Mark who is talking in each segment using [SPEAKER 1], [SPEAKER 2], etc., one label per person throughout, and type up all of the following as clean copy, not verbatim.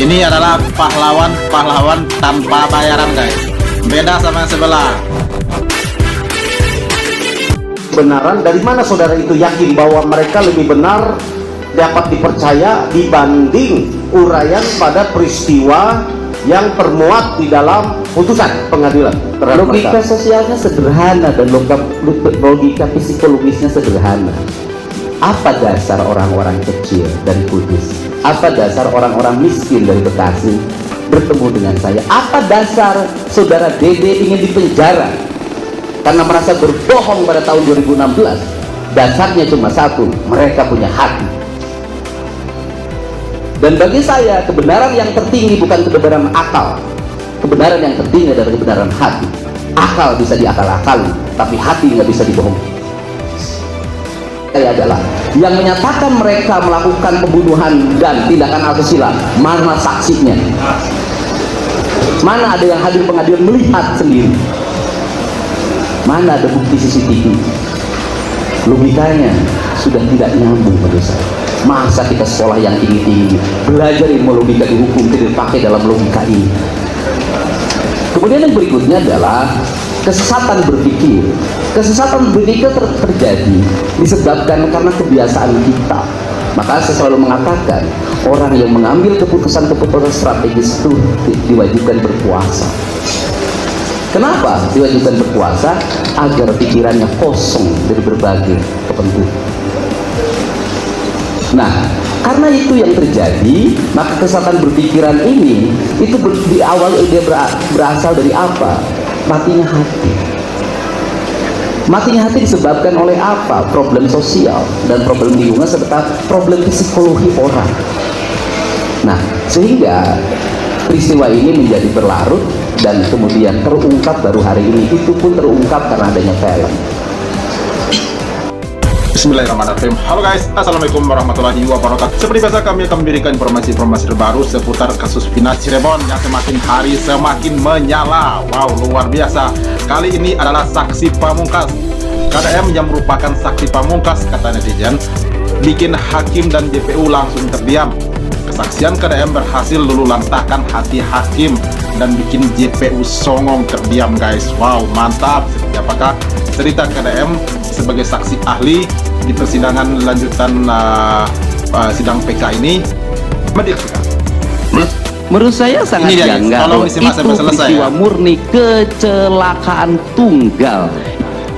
[SPEAKER 1] Ini adalah pahlawan tanpa bayaran guys. Beda sama yang sebelah.
[SPEAKER 2] Kebenaran dari mana saudara itu yakin bahwa mereka lebih benar, dapat dipercaya dibanding uraian pada peristiwa yang termuat di dalam putusan pengadilan terhadap
[SPEAKER 3] logika
[SPEAKER 2] mereka?
[SPEAKER 3] sosialnya sederhana dan logika psikologisnya sederhana. Apa dasar orang-orang kecil dari Kudus? Apa dasar orang-orang miskin dari Bekasi bertemu dengan saya? Apa dasar saudara Dede ingin dipenjara karena merasa berbohong pada tahun 2016? Dasarnya cuma satu, mereka punya hati. Dan bagi saya, kebenaran yang tertinggi bukan kebenaran akal. Kebenaran yang tertinggi adalah kebenaran hati. Akal bisa diakal-akali, tapi hati nggak bisa dibohongi. Saya adalah yang menyatakan mereka melakukan pembunuhan dan tindakan asusila. Mana saksinya? Mana ada yang hadir pengadilan melihat sendiri? Mana ada bukti CCTV? Logikanya sudah tidak nyambung menurut saya. Masa kita sekolah yang tinggi-tinggi belajar ilmu logika di hukum tidak dipakai dalam logika ini? Kemudian yang berikutnya adalah kesesatan berpikir. Kesesatan berpikir terjadi disebabkan karena kebiasaan kita. Maka saya selalu mengatakan orang yang mengambil keputusan-keputusan strategis itu diwajibkan berpuasa. Kenapa diwajibkan berpuasa? Agar pikirannya kosong dari berbagai kepentingan. Nah, karena itu yang terjadi, maka kesesatan berpikiran ini itu di awal dia berasal dari apa? Matinya hati. Matinya hati disebabkan oleh apa? Problem sosial dan problem lingkungan serta problem psikologi orang. Nah, sehingga peristiwa ini menjadi berlarut dan kemudian terungkap baru hari ini. Itu pun terungkap karena adanya film.
[SPEAKER 1] Bismillahirrahmanirrahim. Halo guys, assalamualaikum warahmatullahi wabarakatuh. Seperti biasa kami akan memberikan informasi-informasi terbaru seputar kasus Vina Cirebon yang semakin hari semakin menyala. Wow, luar biasa. Kali ini adalah saksi pamungkas KDM yang merupakan saksi pamungkas, kata netizen, bikin hakim dan JPU langsung terdiam. Kesaksian KDM berhasil luluh lantahkan hati hakim dan bikin JPU songong terdiam guys. Wow, mantap. Apakah cerita KDM sebagai saksi ahli di persidangan lanjutan sidang PK ini?
[SPEAKER 3] Menurut saya sangat janggal. Itu peristiwa murni kecelakaan tunggal.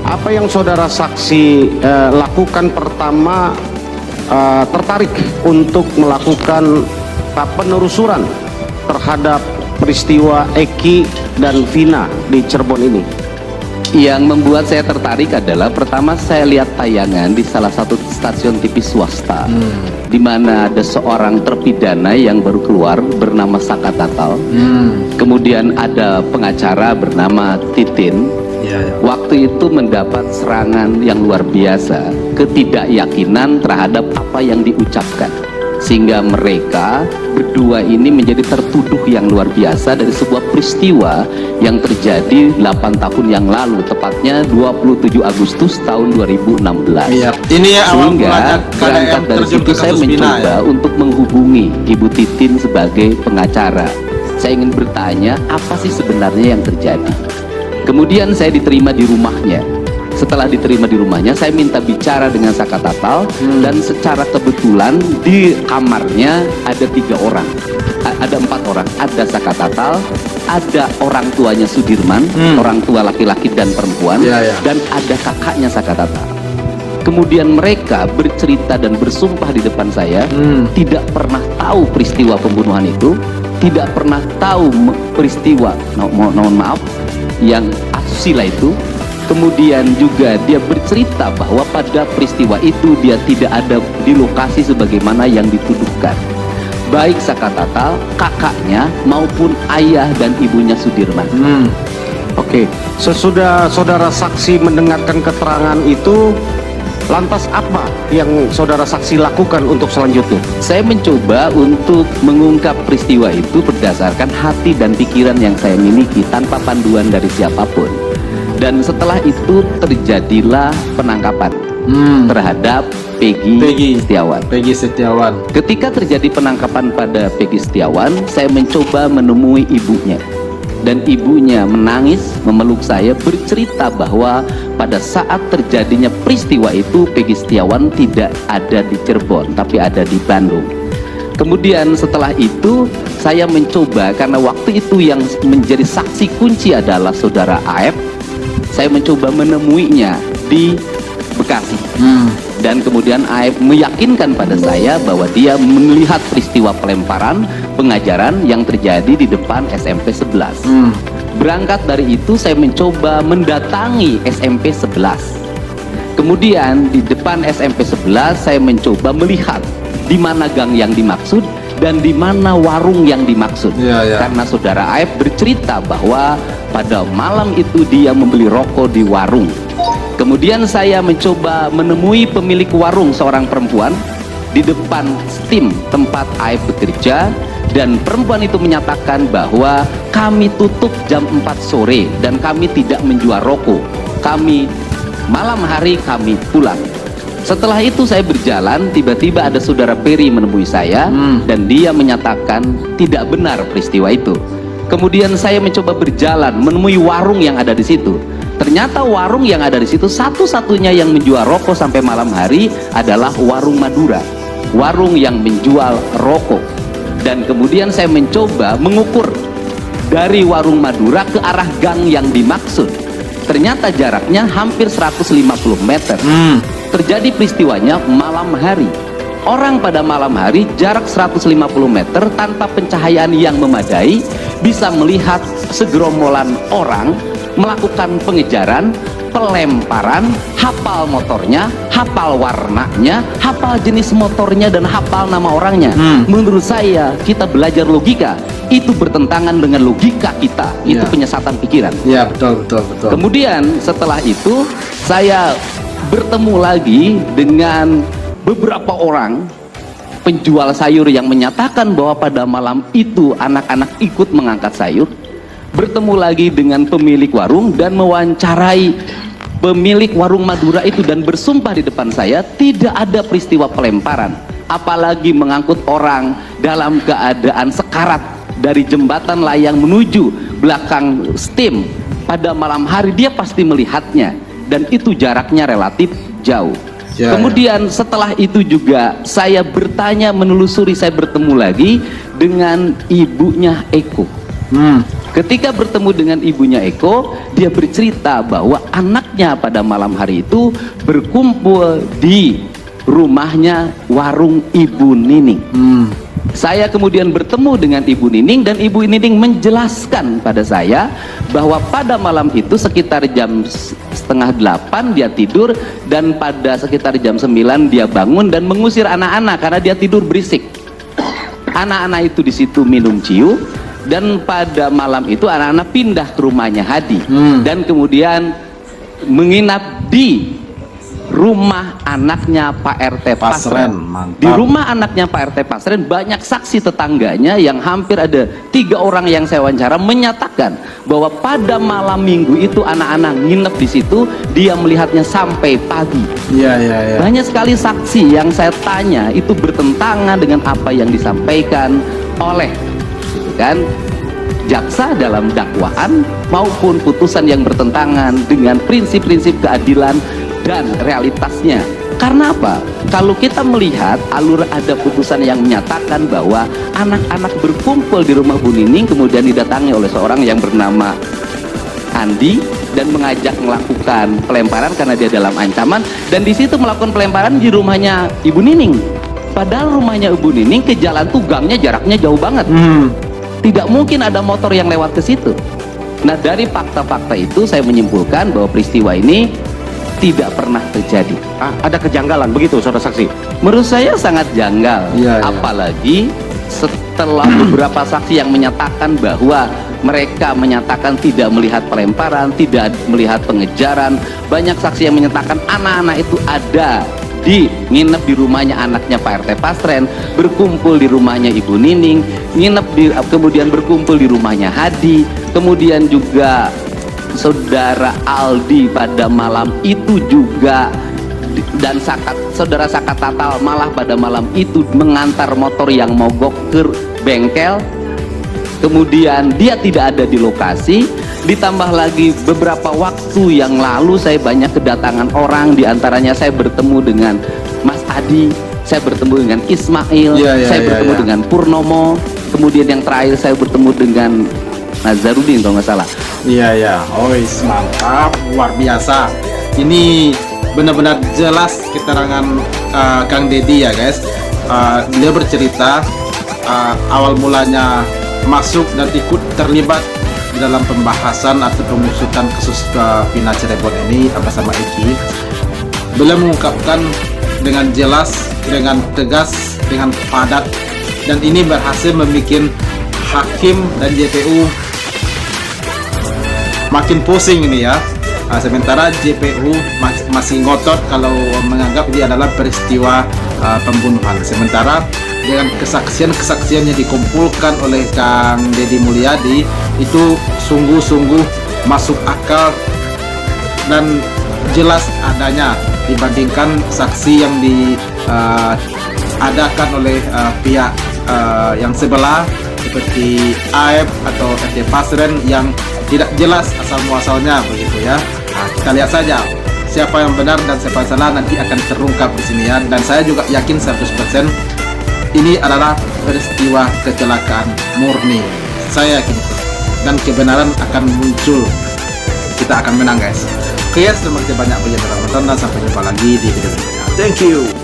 [SPEAKER 2] Apa yang saudara saksi lakukan pertama, tertarik untuk melakukan penelusuran terhadap peristiwa Eki dan Vina di Cirebon ini?
[SPEAKER 3] Yang membuat saya tertarik adalah pertama saya lihat tayangan di salah satu stasiun TV swasta, di mana ada seorang terpidana yang baru keluar bernama Saka Tatal. Kemudian ada pengacara bernama Titin. Waktu itu mendapat serangan yang luar biasa, ketidakyakinan terhadap apa yang diucapkan, sehingga mereka berdua ini menjadi tertuduh yang luar biasa dari sebuah peristiwa yang terjadi 8 tahun yang lalu, tepatnya 27 Agustus tahun 2016.
[SPEAKER 1] Ini ya,
[SPEAKER 3] sehingga berangkat dari situ saya mencoba untuk menghubungi Ibu Titin sebagai pengacara. Saya ingin bertanya apa sih sebenarnya yang terjadi. Kemudian saya diterima di rumahnya. Setelah diterima di rumahnya, saya minta bicara dengan Saka Tatal, dan secara kebetulan di kamarnya ada 3 orang, ada 4 orang, ada Saka Tatal, ada orang tuanya Sudirman, orang tua laki-laki dan perempuan, dan ada kakaknya Saka Tatal. Kemudian mereka bercerita dan bersumpah di depan saya, tidak pernah tahu peristiwa pembunuhan itu, tidak pernah tahu peristiwa, mohon maaf, yang asusila itu. Kemudian juga dia bercerita bahwa pada peristiwa itu dia tidak ada di lokasi sebagaimana yang dituduhkan, baik Saka Tatal, kakaknya maupun ayah dan ibunya Sudirman.
[SPEAKER 2] Oke, sesudah saudara saksi mendengarkan keterangan itu, lantas apa yang saudara saksi lakukan untuk selanjutnya?
[SPEAKER 3] Saya mencoba untuk mengungkap peristiwa itu berdasarkan hati dan pikiran yang saya miliki tanpa panduan dari siapapun. Dan setelah itu terjadilah penangkapan. terhadap Peggy Setiawan. Ketika terjadi penangkapan pada Peggy Setiawan, saya mencoba menemui ibunya. Dan ibunya menangis, memeluk saya, bercerita bahwa pada saat terjadinya peristiwa itu Peggy Setiawan tidak ada di Cirebon, tapi ada di Bandung. Kemudian setelah itu saya mencoba, karena waktu itu yang menjadi saksi kunci adalah saudara AF, saya mencoba menemuinya di Bekasi. Dan kemudian AF meyakinkan pada saya bahwa dia melihat peristiwa pelemparan pengajaran yang terjadi di depan SMP 11. Berangkat dari itu saya mencoba mendatangi SMP 11. Kemudian di depan SMP 11 saya mencoba melihat di mana gang yang dimaksud dan di mana warung yang dimaksud. Karena saudara AF bercerita bahwa pada malam itu dia membeli rokok di warung. Kemudian saya mencoba menemui pemilik warung, seorang perempuan, di depan steam tempat AF bekerja, dan perempuan itu menyatakan bahwa kami tutup jam 4 sore dan kami tidak menjual rokok. Kami malam hari kami pulang. Setelah itu saya berjalan, tiba-tiba ada saudara Peri menemui saya dan dia menyatakan tidak benar peristiwa itu. Kemudian saya mencoba berjalan menemui warung yang ada di situ. Ternyata warung yang ada di situ satu-satunya yang menjual rokok sampai malam hari adalah warung Madura, warung yang menjual rokok. Dan kemudian saya mencoba mengukur dari warung Madura ke arah gang yang dimaksud. Ternyata jaraknya hampir 150 meter. Terjadi peristiwanya malam hari. Orang pada malam hari jarak 150 meter tanpa pencahayaan yang memadai bisa melihat segerombolan orang melakukan pengejaran, pelemparan, hafal motornya, hafal warnanya, hafal jenis motornya, dan hafal nama orangnya. Menurut saya, kita belajar logika itu bertentangan dengan logika kita. Itu penyesatan pikiran.
[SPEAKER 1] Ya, betul.
[SPEAKER 3] Kemudian setelah itu saya bertemu lagi dengan beberapa orang penjual sayur yang menyatakan bahwa pada malam itu anak-anak ikut mengangkat sayur. Bertemu lagi dengan pemilik warung dan mewawancarai pemilik warung Madura itu, dan bersumpah di depan saya tidak ada peristiwa pelemparan, apalagi mengangkut orang dalam keadaan sekarat dari jembatan layang menuju belakang steam pada malam hari. Dia pasti melihatnya, dan itu jaraknya relatif jauh. Kemudian setelah itu juga saya bertanya, menelusuri, saya bertemu lagi dengan ibunya Eko. Ketika bertemu dengan ibunya Eko, dia bercerita bahwa anaknya pada malam hari itu berkumpul di rumahnya warung Ibu Nining. Saya kemudian bertemu dengan Ibu Nining, dan Ibu Nining menjelaskan pada saya bahwa pada malam itu sekitar jam 7:30 dia tidur, dan pada sekitar jam 9 dia bangun dan mengusir anak-anak karena dia tidur berisik. Anak-anak itu di situ minum ciu. Dan pada malam itu anak-anak pindah ke rumahnya Hadi, dan kemudian menginap di rumah anaknya Pak RT Pasren. Di rumah anaknya Pak RT Pasren banyak saksi tetangganya yang hampir ada 3 orang yang saya wawancara menyatakan bahwa pada malam minggu itu anak-anak nginep di situ, dia melihatnya sampai pagi. Banyak sekali saksi yang saya tanya itu bertentangan dengan apa yang disampaikan oleh jaksa dalam dakwaan maupun putusan yang bertentangan dengan prinsip-prinsip keadilan dan realitasnya. Karena apa? Kalau kita melihat alur ada putusan yang menyatakan bahwa anak-anak berkumpul di rumah Bu Nining, kemudian didatangi oleh seorang yang bernama Andi dan mengajak melakukan pelemparan karena dia dalam ancaman, dan di situ melakukan pelemparan di rumahnya Ibu Nining. Padahal rumahnya Ibu Nining ke jalan tuh gangnya jaraknya jauh banget. Tidak mungkin ada motor yang lewat ke situ. Nah, dari fakta-fakta itu saya menyimpulkan bahwa peristiwa ini tidak pernah terjadi.
[SPEAKER 2] Ada kejanggalan begitu, saudara saksi?
[SPEAKER 3] Menurut saya sangat janggal. Apalagi setelah beberapa saksi yang menyatakan bahwa mereka menyatakan tidak melihat pelemparan, tidak melihat pengejaran. Banyak saksi yang menyatakan anak-anak itu ada nginep di rumahnya anaknya Pak RT Pasren, berkumpul di rumahnya Ibu Nining, kemudian berkumpul di rumahnya Hadi, kemudian juga saudara Aldi pada malam itu juga dan saudara Saka Tatal malah pada malam itu mengantar motor yang mogok ke bengkel. Kemudian dia tidak ada di lokasi, ditambah lagi beberapa waktu yang lalu saya banyak kedatangan orang, diantaranya saya bertemu dengan Mas Adi, saya bertemu dengan Ismail, saya bertemu dengan Purnomo, kemudian yang terakhir saya bertemu dengan Nazarudin kalau nggak salah.
[SPEAKER 1] Ois, mantap, luar biasa. Ini benar-benar jelas keterangan Kang Deddy ya guys. Dia bercerita awal mulanya masuk dan ikut terlibat di dalam pembahasan atau pengusutan kasus Vina Cirebon ini bersama Eki. Beliau mengungkapkan dengan jelas, dengan tegas, dengan padat, dan ini berhasil membuat hakim dan JPU makin pusing ini ya. Sementara JPU masih ngotot kalau menganggap ini adalah peristiwa pembunuhan. Sementara dengan kesaksian-kesaksian yang dikumpulkan oleh Kang Deddy Mulyadi itu sungguh-sungguh masuk akal dan jelas adanya dibandingkan saksi yang diadakan oleh pihak yang sebelah seperti AF atau FD Pasren yang tidak jelas asal muasalnya begitu ya. Kita lihat saja siapa yang benar dan siapa yang salah nanti akan terungkap di sini ya. Dan saya juga yakin 100% ini adalah peristiwa kecelakaan murni. Saya yakin itu. Dan kebenaran akan muncul. Kita akan menang guys. Oke, terima kasih banyak bagi yang telah menonton dan sampai jumpa lagi di video berikutnya. Thank you.